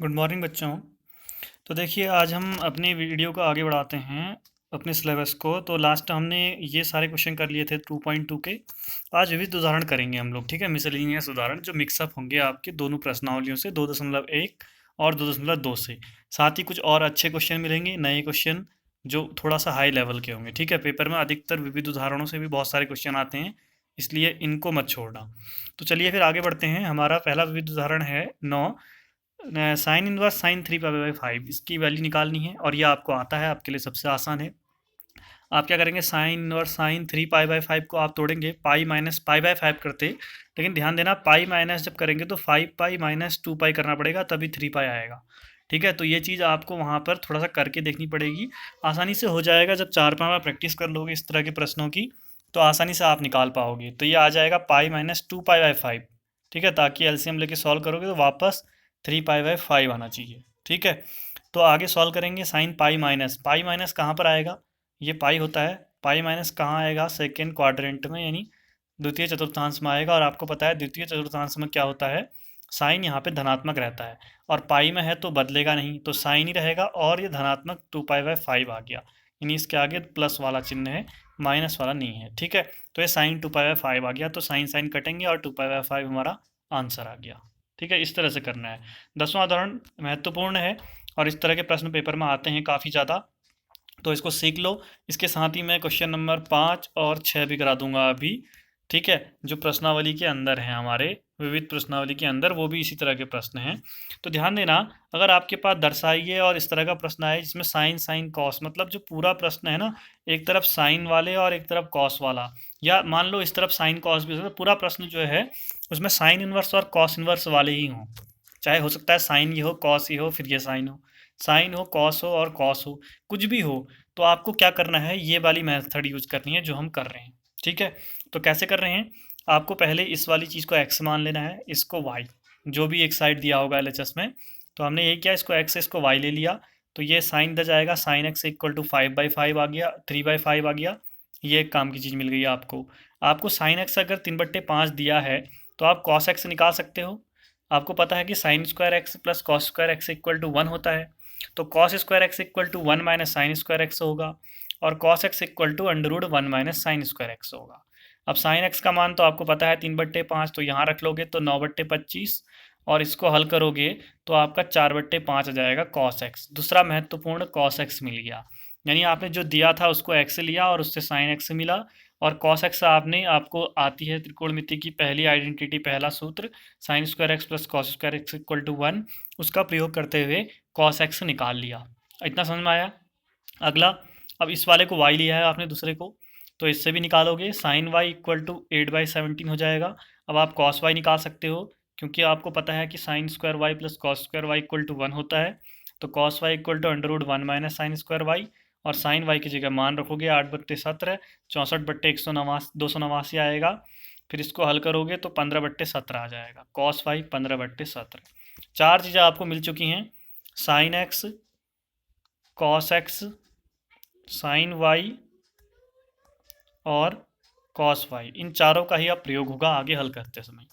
Good morning बच्चों। तो देखिए आज हम अपनी वीडियो को आगे बढ़ाते हैं अपने सिलेबस को। तो लास्ट हमने ये सारे क्वेश्चन कर लिए थे 2.2 के। आज विविध उदाहरण करेंगे हम लोग, ठीक है। मिसलेनियस उदाहरण जो मिक्सअप होंगे आपके दोनों प्रश्नावलियों से 2.1 और 2.2 से। साथ ही कुछ और अच्छे क्वेश्चन मिलेंगे, नए क्वेश्चन जो थोड़ा सा हाई लेवल के होंगे, ठीक है। पेपर में अधिकतर विविध उदाहरणों से भी बहुत सारे क्वेश्चन आते हैं, इसलिए इनको मत छोड़ना। तो चलिए फिर आगे बढ़ते हैं। हमारा पहला विविध उदाहरण है 9। Sine inverse sine 3 pi by 5, इसकी वैल्यू निकालनी है और ये आपको आता है, आपके लिए सबसे आसान है। आप क्या करेंगे, sine inverse sine 3 pi by 5 को आप तोड़ेंगे पाई माइनस पाई बाई 5 करते। लेकिन ध्यान देना, पाई माइनस जब करेंगे तो 5 पाई माइनस 2 पाई करना पड़ेगा, तभी 3 पाई आएगा, ठीक है। तो ये चीज़ आपको वहाँ पर थोड़ा सा करके देखनी पड़ेगी। आसानी से हो जाएगा जब 4-5 बार प्रैक्टिस कर लोगे इस तरह के प्रश्नों की, तो आसानी से आप निकाल पाओगे। तो ये आ जाएगा पाई माइनस 2 पाई बाई 5, ठीक है। ताकि एलसीएम लेके सॉल्व करोगे तो वापस 3 पाई बाई 5 आना चाहिए, ठीक है। तो आगे सॉल्व करेंगे। साइन पाई माइनस कहाँ पर आएगा, ये पाई होता है। पाई माइनस कहाँ आएगा, सेकेंड क्वाड्रेंट में, यानी द्वितीय चतुर्थांश में आएगा। और आपको पता है द्वितीय चतुर्थांश में क्या होता है, साइन यहाँ पे धनात्मक रहता है और पाई में है तो बदलेगा नहीं, तो साइन ही रहेगा। और ये धनात्मक 2 पाई बाई 5 आ गया, यानी इसके आगे प्लस वाला चिन्ह है, माइनस वाला नहीं है, ठीक है। तो ये साइन 2 पाई बाई 5 आ गया, तो साइन साइन कटेंगे और 2 पाई बाई 5 हमारा आंसर आ गया, ठीक है। इस तरह से करना है। 10वां उदाहरण महत्वपूर्ण है और इस तरह के प्रश्न पेपर में आते हैं काफ़ी ज़्यादा, तो इसको सीख लो। इसके साथ ही मैं क्वेश्चन नंबर 5 और 6 भी करा दूंगा अभी, ठीक है। जो प्रश्नावली के अंदर हैं, हमारे विविध प्रश्नावली के अंदर, वो भी इसी तरह के प्रश्न हैं। तो ध्यान देना, अगर आपके पास दर्शाइए और इस तरह का प्रश्न आए जिसमें साइन साइन कॉस, मतलब जो पूरा प्रश्न है ना, एक तरफ साइन वाले और एक तरफ कॉस वाला, या मान लो इस तरफ साइन कॉस भी हो सकता है, पूरा प्रश्न जो है उसमें साइन इनवर्स और कॉस इनवर्स वाले ही हों। चाहे हो सकता है साइन ये हो, कॉस ये हो, फिर ये साइन हो, साइन हो, कॉस हो और कॉस हो, कुछ भी हो। तो आपको क्या करना है, ये वाली मेथड यूज करनी है जो हम कर रहे हैं, ठीक है। तो कैसे कर रहे हैं, आपको पहले इस वाली चीज़ को x मान लेना है, इसको y, जो भी एक साइड दिया होगा LHS में। तो हमने ये किया, इसको x, इसको y ले लिया। तो ये साइन इधर जाएगा, साइन एक्स इक्वल टू 5/5 आ गया, 3/5 आ गया। ये एक काम की चीज़ मिल गई आपको। आपको साइन एक्स अगर 3/5 दिया है तो आप कॉस एक्स निकाल सकते हो। आपको पता है कि sine square x plus cos square x equal to 1 होता है। तो cos square x equal to 1 minus sine square x होगा, और cos x equal to under 1 minus sine square x होगा। अब साइन एक्स का मान तो आपको पता है 3/5, तो यहाँ रख लोगे तो 9/25, और इसको हल करोगे तो आपका 4/5 आ जाएगा कॉस एक्स। दूसरा महत्वपूर्ण कॉस एक्स मिल गया, यानी आपने जो दिया था उसको एक्स से लिया और उससे साइन एक्स मिला। और कॉस एक्स आपने, आपको आती है त्रिकोणमिति की पहली आइडेंटिटी, पहला सूत्र, sine square x plus cos square x equal to 1, उसका प्रयोग करते हुए कॉस एक्स निकाल लिया। इतना समझ में आया। अगला, अब इस वाले को y लिया है आपने दूसरे को, तो इससे भी निकालोगे, साइन y इक्वल टू 8/17 हो जाएगा। अब आप कॉस y निकाल सकते हो, क्योंकि आपको पता है कि sine square y plus cos square y equal to 1 होता है। तो cos y equal to under 1 minus sine square y, और साइन वाई की जगह मान रखोगे 8/17, 64/289 आएगा। फिर इसको हल करोगे तो 15/17 आ जाएगा, कॉस वाई 15/17। चार चीज़ें आपको मिल चुकी हैं, sine x, cos x, sine y और कॉस वाई, इन चारों का ही अब प्रयोग होगा आगे हल करते समय।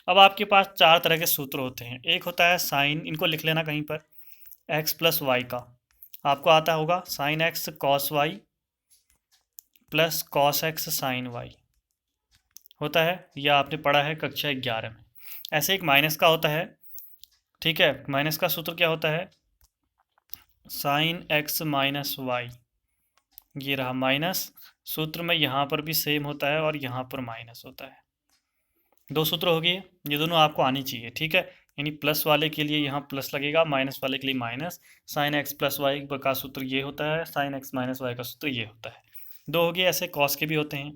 अब आपके पास चार तरह के सूत्र होते हैं। एक होता है साइन, इनको लिख लेना कहीं पर, एक्स प्लस वाई का, आपको आता होगा sine x cos y plus cos x sine y होता है, यह आपने पढ़ा है कक्षा 11 में। ऐसे एक माइनस का होता है, ठीक है। माइनस का सूत्र क्या होता है, साइन एक्स माइनस वाई, ये रहा माइनस। सूत्र में यहाँ पर भी सेम होता है और यहाँ पर माइनस होता है। दो सूत्र हो गए, ये दोनों आपको आनी चाहिए, ठीक है। यानी प्लस वाले के लिए यहाँ प्लस लगेगा, माइनस वाले के लिए minus. Sine x plus y का सूत्र ये होता है, साइन एक्स माइनस वाई का सूत्र ये होता है। दो हो गए। ऐसे कॉस के भी होते हैं,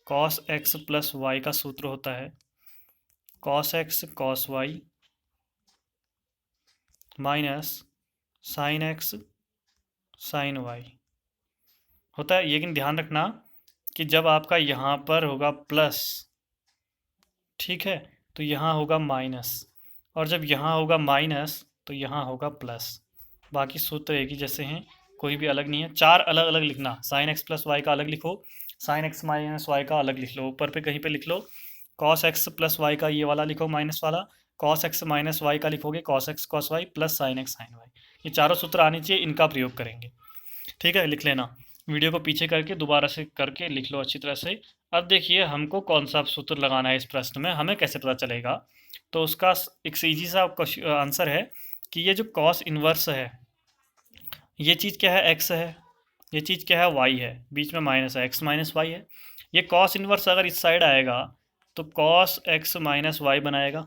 कॉस एक्स प्लस वाई का सूत्र होता है cos x cos y minus sine x sine y होता है। लेकिन ध्यान रखना कि जब आपका यहाँ पर होगा प्लस, ठीक है, तो यहाँ होगा माइनस, और जब यहाँ होगा माइनस तो यहाँ होगा प्लस। बाकी सूत्र एक ही जैसे हैं, कोई भी अलग नहीं है। चार अलग अलग लिखना, साइन एक्स प्लस वाई का अलग लिखो, साइन एक्स माइनस वाई का अलग लिख लो, ऊपर पे कहीं पे लिख लो, कॉस एक्स प्लस वाई का ये वाला लिखो माइनस वाला, कॉस एक्स माइनस वाई का लिखोगे cos x cos y plus sine x sine y. ये चारों सूत्र आने चाहिए, इनका प्रयोग करेंगे। ठीक है, लिख लेना। वीडियो को पीछे करके दोबारा से करके लिख लो अच्छी तरह से। अब देखिए हमको कौन सा सूत्र लगाना है इस प्रश्न में, हमें कैसे पता चलेगा। तो उसका एक सीधी सा आंसर है कि ये जो कॉस इनवर्स है, ये चीज़ क्या है, एक्स है, ये चीज़ क्या है, वाई है, बीच में माइनस है, एक्स माइनस वाई है। ये कॉस इनवर्स अगर इस साइड आएगा तो कॉस एक्स माइनस वाई बनाएगा।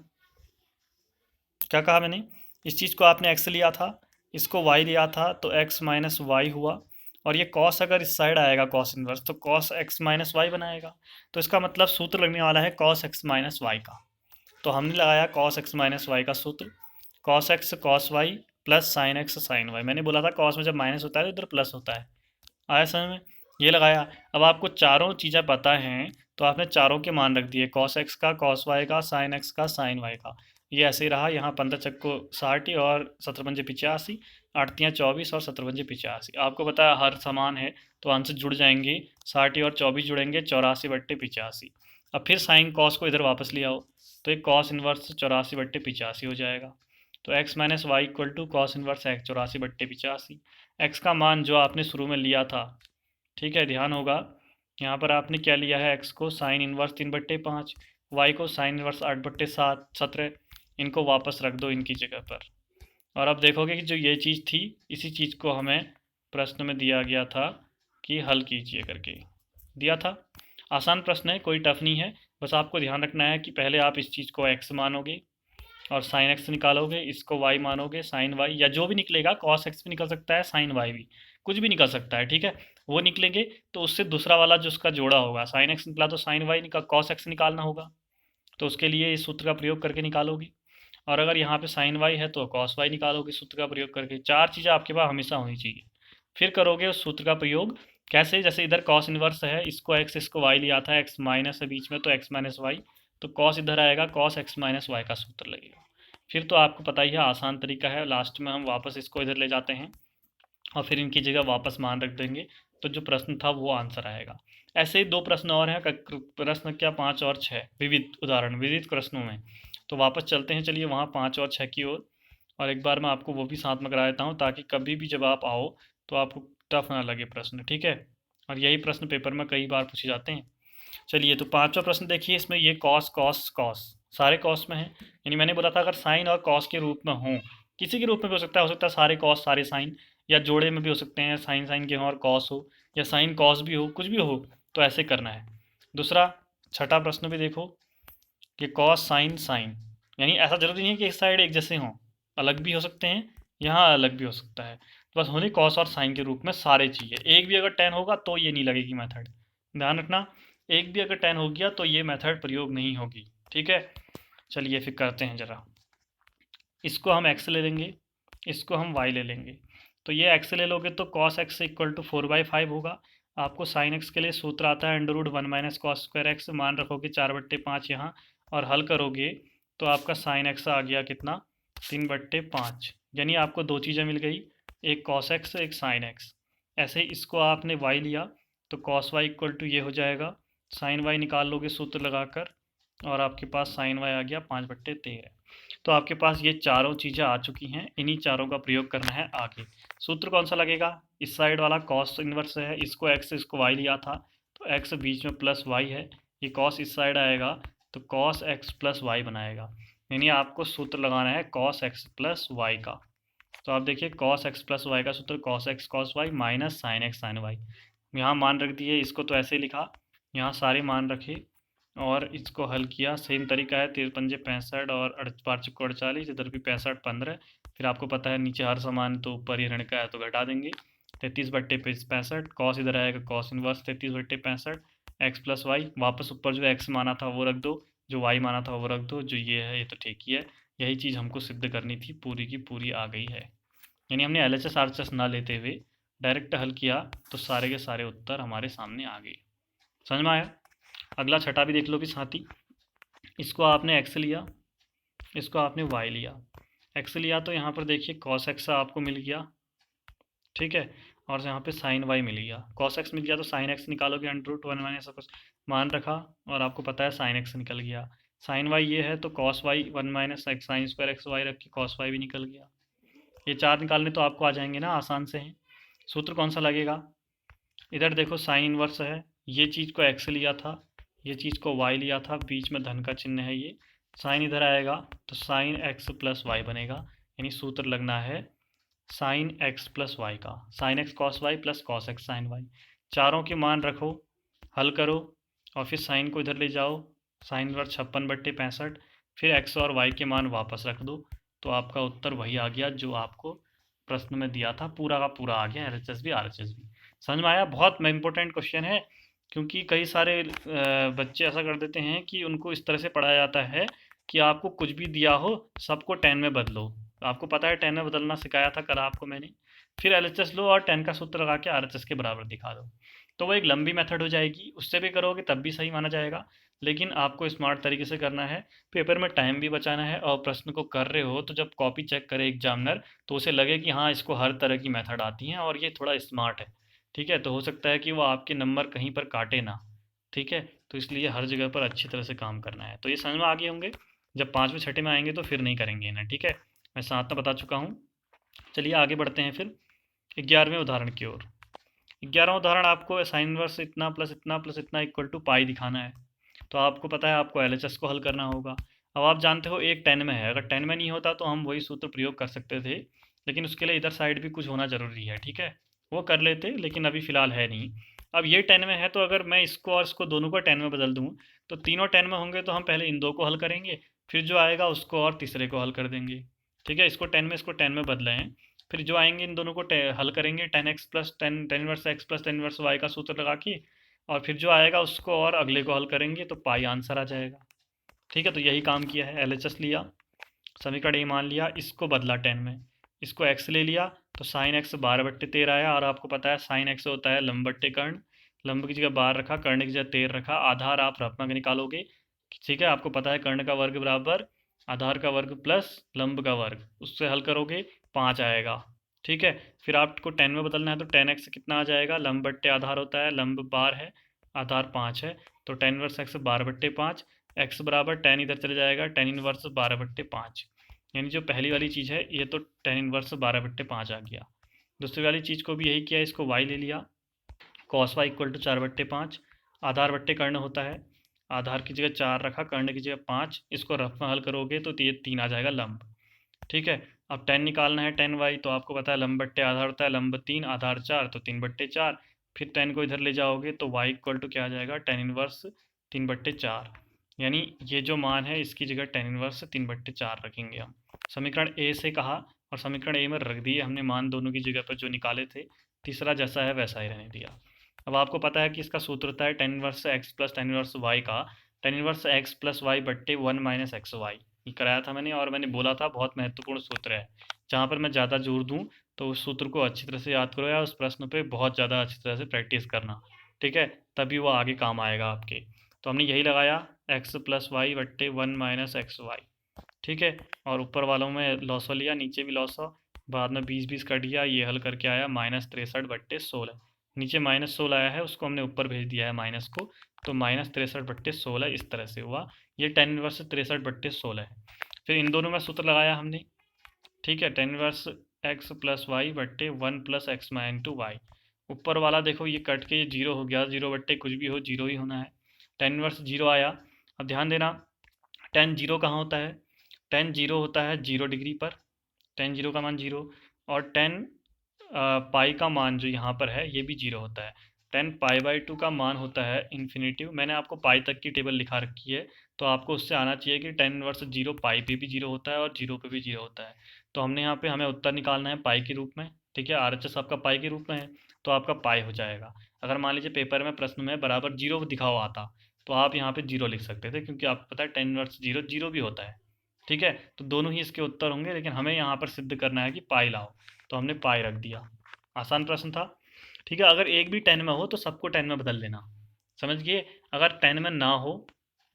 क्या कहा मैंने, इस चीज़ को आपने एक्स लिया था, इसको वाई लिया था, तो एक्स माइनस वाई हुआ। और ये कॉस अगर इस साइड आएगा कॉस इनवर्स, तो कॉस एक्स माइनस वाई बनाएगा। तो इसका मतलब सूत्र लगने वाला है कॉस एक्स माइनस वाई का। तो हमने लगाया कॉस एक्स माइनस वाई का सूत्र, cos x cos y plus sine x sine y. मैंने बोला था कॉस में जब माइनस होता है तो इधर प्लस होता है, आया समझ में। ये लगाया। अब आपको चारों चीज़ें पता हैं तो आपने चारों के मान रख दिए, कॉस एक्स का कॉस वाई का साइन एक्स का साइन वाई का। ये ऐसे ही रहा। यहाँ 15 चक्को 60 और 17 पंजे 85, 8 तियाँ 24 और 17 पंजे 85। आपको पता है हर समान है तो आंसर जुड़ जाएंगे, 60 और 24 जुड़ेंगे, 84/85। अब फिर साइन कॉस को इधर वापस ले आओ तो एक कॉस इन्वर्स 84/85 हो जाएगा। तो x minus y equal to cos inverse x 84/85। एक्स का मान जो आपने शुरू में लिया था, ठीक है, ध्यान होगा यहाँ पर आपने क्या लिया है, एक्स को साइन इन्वर्स 3/5, वाई को साइन इन्वर्स 8/7 17। इनको वापस रख दो इनकी जगह पर। और अब देखोगे कि जो ये चीज़ थी, इसी चीज़ को हमें प्रश्न में दिया गया था कि हल कीजिए करके दिया था। आसान प्रश्न है, कोई टफ नहीं है। बस आपको ध्यान रखना है कि पहले आप इस चीज़ को एक्स मानोगे और साइन एक्स निकालोगे, इसको वाई मानोगे, साइन वाई या जो भी निकलेगा, कॉस एक्स भी निकल सकता है, साइन वाई भी, कुछ भी निकल सकता है, ठीक है। वो निकलेंगे तो उससे दूसरा वाला जो उसका जोड़ा होगा, साइन एक्स निकला तो साइन वाई निकाल कॉस एक्स निकालना होगा, तो उसके लिए इस सूत्र का प्रयोग करके निकालोगे। और अगर यहाँ पे साइन वाई है तो कॉस वाई निकालोगे सूत्र का प्रयोग करके। चार चीज़ें आपके पास हमेशा होनी चाहिए। फिर करोगे उस सूत्र का प्रयोग कैसे, जैसे इधर कॉस इनवर्स है, इसको एक्स इसको वाई लिया था, एक्स माइनस है बीच में तो एक्स माइनस वाई, तो कॉस इधर आएगा, कॉस एक्स माइनस वाई का सूत्र लगेगा। फिर तो आपको पता ही है, आसान तरीका है। लास्ट में हम वापस इसको इधर ले जाते हैं और फिर इनकी जगह वापस मान रख देंगे, तो जो प्रश्न था वो आंसर आएगा। ऐसे ही दो प्रश्न और हैं, प्रश्न क्या 5 और 6 विविध उदाहरण विविध प्रश्नों में। तो वापस चलते हैं, चलिए वहाँ 5 और 6 की ओर। और एक बार मैं आपको वो भी साथ में करा देता हूँ ताकि कभी भी जब आप आओ तो आपको टफ ना लगे प्रश्न, ठीक है। और यही प्रश्न पेपर में कई बार पूछे जाते हैं। चलिए तो पांचवा प्रश्न देखिए, इसमें ये कॉस कॉस कॉस सारे कॉस में है। यानी मैंने बोला था अगर साइन और कॉस के रूप में हो, किसी के रूप में भी हो सकता है सारे कॉस सारे साइन, या जोड़े में भी हो सकते हैं, साइन साइन के हों और कॉस हो, या साइन कॉस भी हो, कुछ भी हो, तो ऐसे करना है। दूसरा छठा प्रश्न भी देखो कि कॉस साइन साइन, यानी ऐसा जरूरी नहीं है कि एक साइड एक जैसे हों, अलग भी हो सकते हैं, यहाँ अलग भी हो सकता है। बस होने कॉस और साइन के रूप में सारे चाहिए। एक भी अगर टेन होगा तो ये नहीं लगेगी मेथड, ध्यान रखना। एक भी अगर टेन हो गया तो ये मेथड प्रयोग नहीं होगी, ठीक है। चलिए फिर करते हैं ज़रा। इसको हम एक्स ले लेंगे, इसको हम वाई ले लेंगे। तो ये एक्स ले लोगे तो कॉस एक्स इक्वल टू 4/5 होगा। आपको साइन एक्स के लिए सूत्र आता है √1 माइनस कॉस स्क्वायर एक्स, मान रखोगे 4/5 यहाँ, और हल करोगे तो आपका साइन एक्स आ गया कितना, 3/5। यानी आपको दो चीज़ें मिल गई, एक कॉस एक्स एक साइन एक्स। ऐसे ही इसको आपने वाई लिया तो कॉस वाई इक्वल टू ये हो जाएगा, साइन वाई निकाल लोगे सूत्र लगाकर, और आपके पास साइन वाई आ गया 5/13। तो आपके पास ये चारों चीज़ें आ चुकी हैं, इन्हीं चारों का प्रयोग करना है आगे। सूत्र कौन सा लगेगा, इस साइड वाला कॉस इन्वर्स है, इसको एक्स इसको वाई लिया था तो एक्स बीच में प्लस वाई है, ये कॉस इस साइड आएगा तो कॉस एक्स प्लस वाई बनाएगा। यानी आपको सूत्र लगाना है कॉस एक्स प्लस वाई का। तो आप देखिए कॉस एक्स प्लस वाई का सूत्र cos x cos y minus sine x sine y. यहाँ मान रख दिए, इसको तो ऐसे ही लिखा, यहाँ सारे मान रखे और इसको हल किया। सेम तरीका है, 13 पंजे 65 और 8 चौको 48, इधर भी 65 15। फिर आपको पता है नीचे हर समान तो ऊपर ही ऋण का है तो घटा देंगे, 33/65। कॉस इधर आएगा cos inverse 33/65, x plus y, वापस ऊपर जो एक्स माना था वो रख दो, जो वाई माना था वो रख दो, जो ये है ये तो ठीक ही है। यही चीज़ हमको सिद्ध करनी थी, पूरी की पूरी आ गई है। यानी हमने LHS RHS ना लेते हुए डायरेक्ट हल किया तो सारे के सारे उत्तर हमारे सामने आ गए। समझ में आया। अगला छठा भी देख लो भी साथ ही। इसको आपने एक्स लिया, इसको आपने वाई लिया। एक्स लिया तो यहाँ पर देखिए कॉस एक्स आपको मिल गया, ठीक है, और यहाँ पे साइन वाई मिल गया। कॉस एक्स मिल गया तो साइन एक्स निकालोगे, √1 माइनस मान रखा और आपको पता है साइन एक्स निकल गया। साइन वाई ये है तो cos y 1 minus x sine square x y रख के कॉस वाई भी निकल गया। ये 4 निकालने तो आपको आ जाएंगे ना, आसान से हैं। सूत्र कौन सा लगेगा? इधर देखो साइन इनवर्स है, ये चीज़ को एक्स लिया था, ये चीज़ को वाई लिया था, बीच में धन का चिन्ह है, ये साइन इधर आएगा तो साइन एक्स प्लस वाई बनेगा। यानी सूत्र लगना है साइन एक्स प्लस वाई का, sine x cos y plus cos x sine y. चारों के मान रखो, हल करो और फिर साइन को इधर ले जाओ, साइन इनवर्स 56/65, फिर एक्स और वाई के मान वापस रख दो, तो आपका उत्तर वही आ गया जो आपको प्रश्न में दिया था, पूरा का पूरा आ गया, एलएचएस भी आरएचएस भी। समझ में आया? बहुत इंपॉर्टेंट क्वेश्चन है, क्योंकि कई सारे बच्चे ऐसा कर देते हैं कि उनको इस तरह से पढ़ाया जाता है कि आपको कुछ भी दिया हो सबको 10 में बदलो। आपको पता है 10 में बदलना सिखाया था कल आपको मैंने। फिर एलएचएस लो और 10 का सूत्र लगा के आरएचएस के बराबर दिखा दो, तो वो एक लंबी मेथड हो जाएगी, उससे भी करोगे तब भी सही माना जाएगा। लेकिन आपको स्मार्ट तरीके से करना है, पेपर में टाइम भी बचाना है, और प्रश्न को कर रहे हो तो जब कॉपी चेक करे एग्जामिनर तो उसे लगे कि हाँ इसको हर तरह की मेथड आती हैं और ये थोड़ा स्मार्ट है। ठीक है, तो हो सकता है कि वो आपके नंबर कहीं पर काटे ना। ठीक है, तो इसलिए हर जगह पर अच्छी तरह से काम करना है। तो ये समझ में आ गए होंगे, जब 5वें 6ठे में आएंगे तो फिर नहीं करेंगे ना। ठीक है, मैं 7 में बता चुका हूँ। चलिए आगे बढ़ते हैं फिर 11वें उदाहरण की ओर। 11वां उदाहरण आपको साइन इनवर्स इतना प्लस इतना प्लस इतना इक्वल टू पाई दिखाना है। तो आपको पता है आपको एलएचएस को हल करना होगा। अब आप जानते हो एक 10 में है, अगर 10 में नहीं होता तो हम वही सूत्र प्रयोग कर सकते थे, लेकिन उसके लिए इधर साइड भी कुछ होना ज़रूरी है। ठीक है, वो कर लेते, लेकिन अभी फ़िलहाल है नहीं। अब ये 10 में है तो अगर मैं इसको और इसको दोनों को 10 में बदल दूँ तो तीनों 10 में होंगे, तो हम पहले इन दो को हल करेंगे, फिर जो आएगा उसको और तीसरे को हल कर देंगे। ठीक है, इसको 10 में इसको 10 में बदले हैं, फिर जो आएंगे इन दोनों को हल करेंगे, 10x plus tan inverse x plus tan inverse y का सूत्र लगा के, और फिर जो आएगा उसको और अगले को हल करेंगे तो पाई आंसर आ जाएगा। ठीक है, तो यही काम किया है, एलएचएस लिया, समीकरण ए मान लिया, इसको बदला 10 में, इसको x ले लिया तो साइन एक्स 12/13 आया, और आपको पता है साइन एक्स होता है लंब बट्टे कर्ण, लंब की जगह 12 रखा, कर्ण की जगह 13 रखा, आधार आप रफ में निकालोगे। ठीक है, आपको पता है कर्ण का वर्ग बराबर आधार का वर्ग प्लस लंब का वर्ग, उससे हल करोगे 5 आएगा। ठीक है, फिर आपको 10 में बदलना है तो 10x कितना आ जाएगा, लंब बट्टे आधार होता है, लंब 12 है, आधार 5 है, तो 10 इनवर्स एक्स 12/5, एक्स बराबर 10 इधर चले जाएगा, 10 इनवर्स 12/5। यानी जो पहली वाली चीज़ है ये तो 10 इनवर्स 12/5 आ गया। दूसरी वाली चीज़ को भी यही किया, इसको y ले लिया, कॉस वाई इक्वल टू 4/5, आधार बट्टे कर्ण होता है, आधार की जगह 4 रखा, कर्ण की जगह 5, इसको रफ में हल करोगे तो ये 3 आ जाएगा लंब। ठीक है, अब 10 निकालना है 10y, तो आपको पता है लंब बट्टे आधार होता है, लंब 3 आधार 4, तो 3/4, फिर 10 को इधर ले जाओगे तो y इक्वल टू क्या आ जाएगा, 10 इनवर्स 3/4। यानी ये जो मान है इसकी जगह 10 इनवर्स 3/4 रखेंगे हम। समीकरण ए से कहा और समीकरण ए में रख दिए हमने मान दोनों की जगह पर जो निकाले थे, तीसरा जैसा है वैसा ही रहने दिया। अब आपको पता है कि इसका सूत्र होता है 10 inverse x plus 10 inverse y का, 10 इनवर्स एक्स प्लस वाई बट्टे 1 माइनस एक्स वाई, ये कराया था मैंने, और मैंने बोला था बहुत महत्वपूर्ण सूत्र है, जहाँ पर मैं ज़्यादा जोर दूँ तो उस सूत्र को अच्छी तरह से याद करो या उस प्रश्न पे बहुत ज़्यादा अच्छी तरह से प्रैक्टिस करना। ठीक है, तभी वो आगे काम आएगा आपके। तो हमने यही लगाया, एक्स प्लस वाई बट्टे 1 माइनस एक्स वाई। ठीक है, और ऊपर वालों में लॉसो लिया, नीचे भी लॉसो, बाद में 20 कर दिया, ये हल करके आया -63/16। नीचे -16 आया है, उसको हमने ऊपर भेज दिया है माइनस को, तो -63/16 इस तरह से हुआ। ये 10 इनवर्स 63/16 है। फिर इन दोनों में सूत्र लगाया हमने। ठीक है, 10 इनवर्स एक्स प्लस वाई बट्टे 1 प्लस एक्स माइन टू वाई। ऊपर वाला देखो ये कट के ये 0 हो गया, 0 बट्टे कुछ भी हो 0 ही होना है। 10 इनवर्स 0 आया। अब ध्यान देना, 10 0 कहाँ होता है, 10 0 होता है 0 डिग्री पर, 10 0 का मान 0, और 10 पाई का मान जो यहाँ पर है ये भी 0 होता है। 10 पाई/2 का मान होता है इन्फिनेटिव, मैंने आपको पाई तक की टेबल लिखा रखी है, तो आपको उससे आना चाहिए कि 10 इनवर्स 0 पाई पे भी 0 होता है और 0 पे भी 0 होता है। तो हमने यहाँ पे हमें उत्तर निकालना है पाई के रूप में। ठीक है, आरएचएस आपका पाई के रूप में है, तो आपका पाई हो जाएगा। अगर मान लीजिए पेपर में प्रश्न में बराबर 0 दिखा हुआ आता तो आप यहाँ पे 0 लिख सकते थे, क्योंकि आपको पता है 10 इनवर्स 0 0 भी होता है। ठीक है, तो दोनों ही इसके उत्तर होंगे, लेकिन हमें यहाँ पर सिद्ध करना है कि पाई लाओ, तो हमने पाई रख दिया। आसान प्रश्न था। ठीक है, अगर एक भी 10 में हो तो सबको 10 में बदल लेना, समझ गए। अगर 10 में ना हो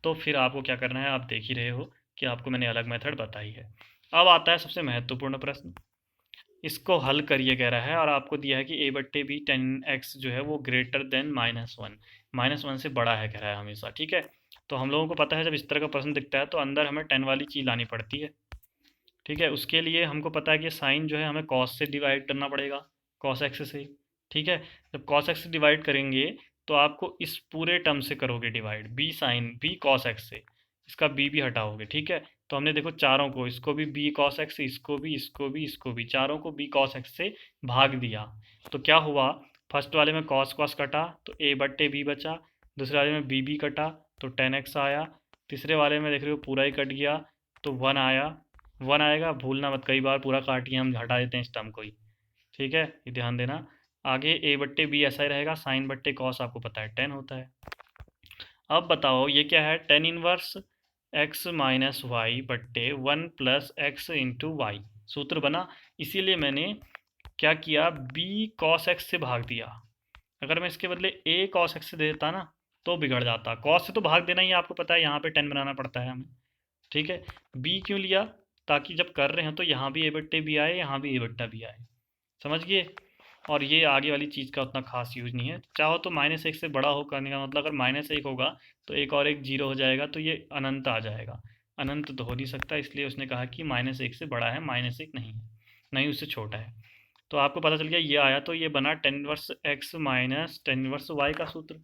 तो फिर आपको क्या करना है, आप देख ही रहे हो कि आपको मैंने अलग मेथड बताई है। अब आता है सबसे महत्वपूर्ण प्रश्न, इसको हल करिए कह रहा है, और आपको दिया है कि a/b 10x जो है वो ग्रेटर देन -1, -1 से बड़ा है कह रहा है हमेशा। ठीक है, तो हम लोगों को पता है जब इस तरह का प्रश्न दिखता है तो अंदर हमें 10 वाली चीज़ लानी पड़ती है। ठीक है, उसके लिए हमको पता है कि साइन जो है हमें कॉस से डिवाइड करना पड़ेगा, कॉस एक्स से। ठीक है, जब कॉस एक्स से डिवाइड करेंगे तो आपको इस पूरे टर्म से करोगे divide, B sine B cos x से, इसका बी भी हटाओगे। ठीक है, तो हमने देखो चारों को, इसको भी बी कॉस एक्स, इसको भी, इसको भी, इसको भी, चारों को बी कॉस एक्स से भाग दिया। तो क्या हुआ, फर्स्ट वाले में कॉस कॉस कटा तो ए बट्टे बी बचा, दूसरे वाले में बी कटा तो 10x आया, तीसरे वाले में देख रहे हो पूरा ही कट गया तो 1 आया। 1 आएगा, भूलना मत, कई बार पूरा काटिए हम हटा देते हैं इस टर्म को ही। ठीक है, ये ध्यान देना। आगे ए बट्टे बी ऐसा ही रहेगा, साइन बट्टे कॉस आपको पता है 10 होता है। अब बताओ ये क्या है, tan inverse x minus y बट्टे 1 प्लस एक्स इंटू वाई सूत्र बना। इसीलिए मैंने क्या किया, बी कॉस एक्स से भाग दिया। अगर मैं इसके बदले ए कॉस एक्स से दे देता ना तो बिगड़ जाता, कॉस से तो भाग देना ही आपको पता है, यहाँ पे 10 बनाना पड़ता है हमें। ठीक है, बी क्यों लिया, ताकि जब कर रहे हैं तो यहाँ भी ए बट्टे बी आए, यहाँ भी ए बट्टा बी आए, समझ गए। और ये आगे वाली चीज़ का उतना खास यूज नहीं है, चाहो तो -1 से बड़ा हो करने का मतलब, अगर -1 होगा तो एक और एक जीरो हो जाएगा तो ये अनंत आ जाएगा, अनंत तो हो नहीं सकता, इसलिए उसने कहा कि -1 से बड़ा है, -1 नहीं है, नहीं उससे छोटा है। तो आपको पता चल गया ये आया, तो ये बना tan inverse x minus tan inverse y का सूत्र,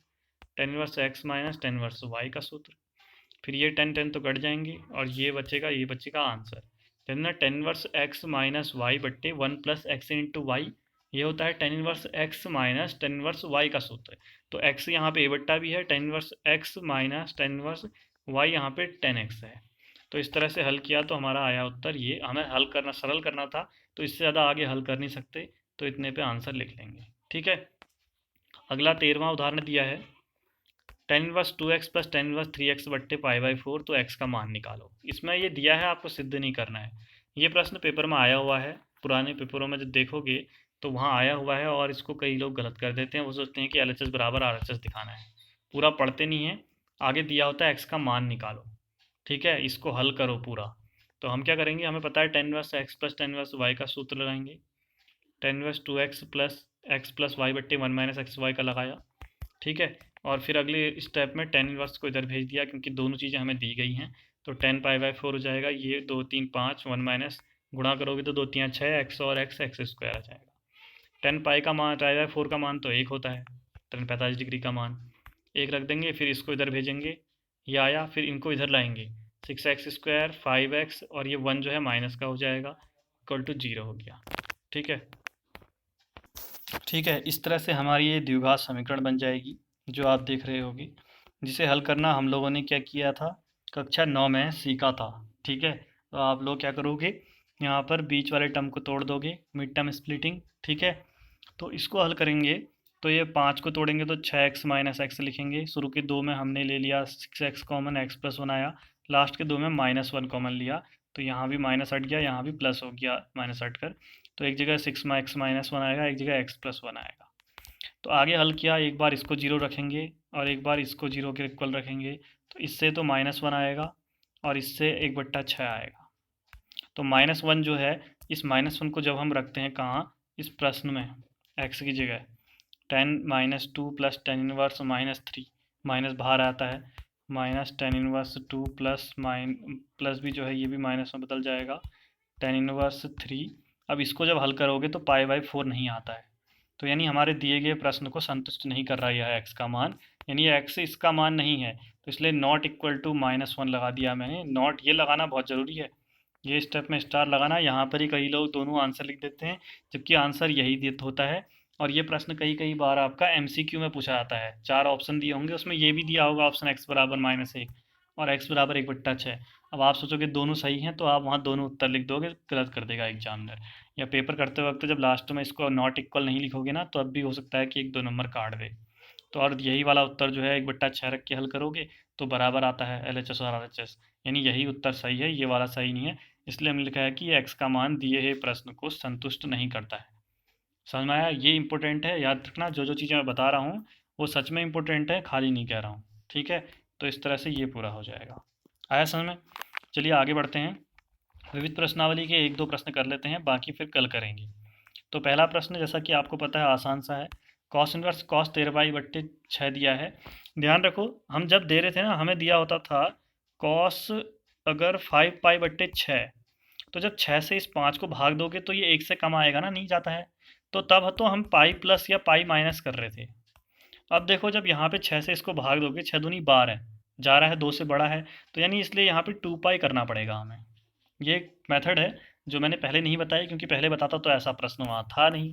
tan inverse x minus tan inverse y का सूत्र। फिर ये 10 10 तो कट जाएंगे और ये बचेगा आंसर। टेन ना tan inverse x minus y बट्टे 1 प्लस एक्स इंटू वाई, ये होता है tan inverse x minus tan inverse y का सूत्र। तो एक्स यहाँ पे ए बट्टा भी है, tan inverse x minus tan inverse y यहाँ पे 10x है। तो इस तरह से हल किया तो हमारा आया उत्तर ये, हमें हल करना सरल करना था तो इससे ज़्यादा आगे हल कर नहीं सकते, तो इतने पे आंसर लिख लेंगे। ठीक है, अगला 13वां उदाहरण दिया है, tan inverse 2x plus tan inverse 3x बट्टे पाई/4, तो x का मान निकालो। इसमें ये दिया है, आपको सिद्ध नहीं करना है। ये प्रश्न पेपर में आया हुआ है, पुराने पेपरों में जब देखोगे तो वहाँ आया हुआ है, और इसको कई लोग गलत कर देते हैं, वो सोचते हैं कि LHS बराबर RHS दिखाना है, पूरा पढ़ते नहीं है। आगे दिया होता है x का मान निकालो, ठीक है, इसको हल करो पूरा। तो हम क्या करेंगे, हमें पता है tan inverse x plus tan inverse y का सूत्र लगाएंगे, tan inverse 2x plus x plus y बट्टे 1 माइनस एक्स वाई का लगाया। ठीक है, और फिर अगले स्टेप में टेन इनवर्स को इधर भेज दिया, क्योंकि दोनों चीज़ें हमें दी गई हैं। तो 10 पाई/4 हो जाएगा, ये 2 3 5 1 माइनस गुणा करोगे तो 2 3 6 एक्स और एक्स एक्स स्क्वायर आ जाएगा। 10 पाई का मान पाई/4 का मान तो 1 होता है, 45 डिग्री का मान 1 रख देंगे, फिर इसको इधर भेजेंगे, ये आया, फिर इनको इधर लाएंगे, 6x स्क्वायर 5x और ये 1 जो है माइनस का हो जाएगा, इक्वल टू 0 हो गया। ठीक है, ठीक है, इस तरह से हमारी ये द्विघात समीकरण बन जाएगी जो आप देख रहे होगे, जिसे हल करना हम लोगों ने क्या किया था, कक्षा 9 में सीखा था। ठीक है, तो आप लोग क्या करोगे, यहाँ पर बीच वाले टर्म को तोड़ दोगे, मिड टर्म स्प्लिटिंग। ठीक है, तो इसको हल करेंगे तो ये 5 को तोड़ेंगे तो 6x माइनस एक्स लिखेंगे, शुरू के 2 में हमने ले लिया 6x कॉमन, x प्लस 1 आया, लास्ट के 2 में -1 कॉमन लिया, तो यहाँ भी माइनस हट गया, यहाँ भी प्लस हो गया माइनस हट कर, तो एक जगह 6x माइनस 1 आएगा, एक जगह x प्लस 1 आएगा। तो आगे हल किया, एक बार इसको 0 रखेंगे और एक बार इसको 0 के इक्वल रखेंगे, तो इससे तो -1 आएगा और इससे 1/6 आएगा। तो -1 जो है, इस -1 को जब हम रखते हैं कहाँ, इस प्रश्न में x की जगह, 10 - 2 प्लस टेन इनवर्स -3, माइनस बाहर आता है, -10 - 2 प्लस भी जो है ये भी माइनस में बदल जाएगा, 10 - 3। अब इसको जब हल करोगे तो पाई/4 नहीं आता है, तो यानी हमारे दिए गए प्रश्न को संतुष्ट नहीं कर रहा है x का मान, यानी x इसका मान नहीं है, तो इसलिए नॉट इक्वल टू -1 लगा दिया मैंने। नॉट ये लगाना बहुत ज़रूरी है, ये स्टेप में स्टार लगाना, यहाँ पर ही कई लोग दोनों आंसर लिख देते हैं जबकि आंसर यही होता है। और ये प्रश्न कई बार आपका MCQ में पूछा जाता है, 4 ऑप्शन दिए होंगे, उसमें ये भी दिया होगा ऑप्शन x बराबर -1 और x बराबर 1/6। अब आप सोचोगे दोनों सही हैं तो आप वहाँ दोनों उत्तर लिख दोगे, गलत कर देगा एग्जामिनर, या पेपर करते वक्त जब लास्ट में इसको नॉट इक्वल नहीं लिखोगे ना, तो अब भी हो सकता है कि 1 2 नंबर काट दे। तो और यही वाला उत्तर जो है 1/6 रख के हल करोगे तो बराबर आता है LHS और RHS, यानी यही उत्तर सही है, ये वाला सही नहीं है। इसलिए हमने लिखा है कि x का मान दिए हुए प्रश्न को संतुष्ट नहीं करता है। समझ में आया, ये इंपॉर्टेंट है, याद रखना, जो जो चीज़ें मैं बता रहा हूँ वो सच में इंपॉर्टेंट है, खाली नहीं कह रहा हूँ। ठीक है, तो इस तरह से ये पूरा हो जाएगा। आया समझ में, चलिए आगे बढ़ते हैं, विविध प्रश्नावली के 1 2 प्रश्न कर लेते हैं, बाकी फिर कल करेंगे। तो पहला प्रश्न जैसा कि आपको पता है आसान सा है, कॉस इनवर्स कॉस 13 पाई/6 दिया है। ध्यान रखो, हम जब दे रहे थे ना, हमें दिया होता था कॉस अगर 5 पाई/6, तो जब 6 से इस 5 को भाग दोगे तो ये 1 से कम आएगा ना, नहीं जाता है। तो तब तो हम पाई प्लस या पाई माइनस कर रहे थे। अब देखो, जब यहाँ पे 6 से इसको भाग दोगे, 6 दूनी 12 है, जा रहा है 2 से बड़ा है, तो यानी इसलिए यहाँ पे 2 पाई करना पड़ेगा हमें। ये एक मेथड है जो मैंने पहले नहीं बताई, क्योंकि पहले बताता तो ऐसा प्रश्न वहाँ था नहीं।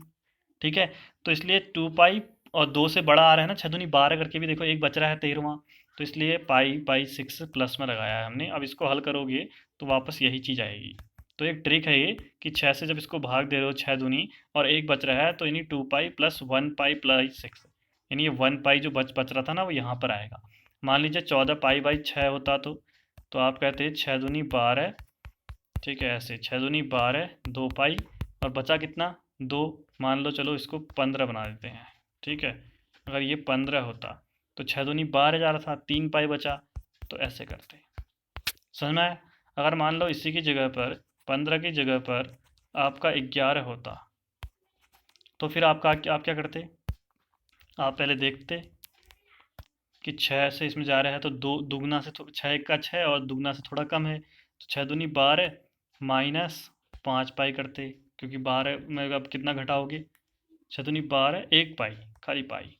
ठीक है, तो इसलिए 2 पाई और 2 से बड़ा आ रहा है ना, 6 दूनी 12 करके भी देखो, एक बच रहा है 13वां, तो इसलिए पाई/6 प्लस में लगाया है हमने। अब इसको हल करोगे तो वापस यही चीज़ आएगी। तो एक ट्रिक है ये कि 6 से जब इसको भाग दे रहे हो 6 दूनी और एक बच रहा है, तो यानी 2 पाई प्लस 1 पाई प्लस 6, यानी ये 1 पाई जो बच रहा था ना, वो यहाँ पर आएगा। मान लीजिए 14 पाई/6 होता तो आप कहते हैं 6 दूनी 12, ठीक है, ऐसे 6 दूनी 12, 2 पाई, और बचा कितना, 2। मान लो, चलो इसको 15 बना देते हैं। ठीक है, अगर ये 15 होता तो 6 दूनी 12 जा रहा था, 3 पाई बचा, तो ऐसे करते। समझ में आया? अगर मान लो इसी की जगह पर 15 की जगह पर आपका 11 होता, तो फिर आप क्या करते? आप पहले देखते कि 6 से इसमें जा रहा है तो दो दुगना से 6 का 6 और दुगना से थोड़ा कम है, तो 6 दूनी 12 माइनस 5 पाई करते, क्योंकि 12 में अब कितना घटाओगे, 6 दूनी 12, 1 पाई, खाली पाई,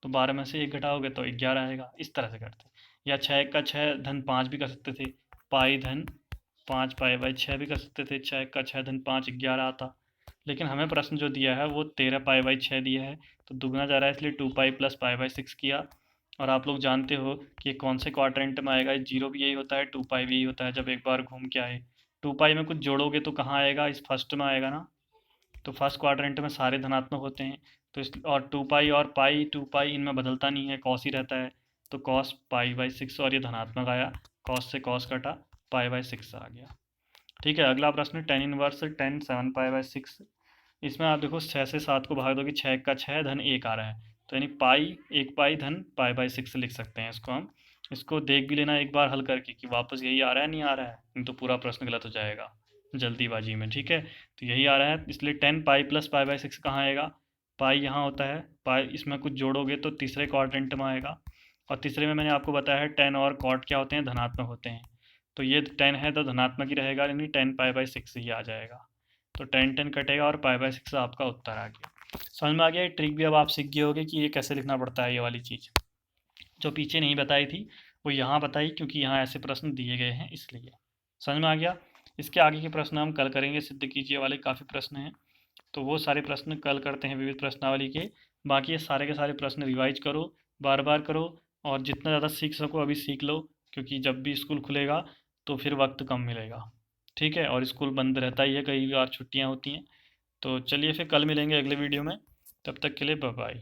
तो 12 में से 1 घटाओगे तो 11 आएगा। इस तरह से करते। या 6 का 6 धन 5 भी कर सकते थे, पाई धन 5 पाई/6 भी कर सकते थे, 6 का 6 धन 5 11 आता। लेकिन हमें प्रश्न जो दिया है वो 13 पाई/6 दिया है, तो दुगना जा रहा है, इसलिए 2 पाई प्लस पाई/6 किया। और आप लोग जानते हो कि ये कौन से क्वाड्रेंट में आएगा, 0 भी यही होता है, 2 पाई भी यही होता है, जब एक बार घूम के आए। 2 पाई में कुछ जोड़ोगे तो कहाँ आएगा, इस फर्स्ट में आएगा ना, तो फर्स्ट क्वाड्रेंट में सारे धनात्मक होते हैं। तो इस और 2 पाई और पाई, 2 पाई इनमें बदलता नहीं है, कॉस ही रहता है, तो कॉस पाई/6, और ये धनात्मक आया, कॉस से कॉस कटा, पाई/6 आ गया। ठीक है, अगला प्रश्न 10 इनवर्स 10 7 पाई/6। इसमें आप देखो 6 से 7 को भाग दोगे, 6 का 6 धन 1 आ रहा है, तो यानी पाई 1 पाई धन पाई/6 लिख सकते हैं इसको हम। इसको देख भी लेना एक बार हल करके कि वापस यही आ रहा है, नहीं आ रहा है, नहीं तो पूरा प्रश्न गलत हो जाएगा जल्दीबाजी में। ठीक है, तो यही आ रहा है, इसलिए 10 पाई प्लस पाई/6 कहाँ आएगा, पाई यहाँ होता है, पाई इसमें कुछ जोड़ोगे तो तीसरे क्वाड्रेंट में आएगा, और तीसरे में मैंने आपको बताया है 10 और कॉट क्या होते हैं, धनात्मक होते हैं, तो ये 10 है तो धनात्मक ही रहेगा, यानी 10 पाई/6 ही आ जाएगा। तो 10 कटेगा और पाई/6 आपका उत्तर आ गया। समझ में आ गया? ये ट्रिक भी अब आप सीख गए होगे कि ये कैसे लिखना पड़ता है, ये वाली चीज़ जो पीछे नहीं बताई थी वो यहाँ बताई, क्योंकि यहाँ ऐसे प्रश्न दिए गए हैं इसलिए। समझ में आ गया? इसके आगे के प्रश्न हम कल करेंगे, सिद्ध कीजिए वाले काफ़ी प्रश्न हैं, तो वो सारे प्रश्न कल करते हैं विविध प्रश्नावली के। बाकी ये सारे के सारे प्रश्न रिवाइज करो, बार बार करो, और जितना ज़्यादा सीख सको अभी सीख लो, क्योंकि जब भी स्कूल खुलेगा तो फिर वक्त कम मिलेगा। ठीक है, और स्कूल बंद रहता ही है, कई बार छुट्टियाँ होती हैं। तो चलिए फिर कल मिलेंगे अगले वीडियो में, तब तक के लिए बाय बाय।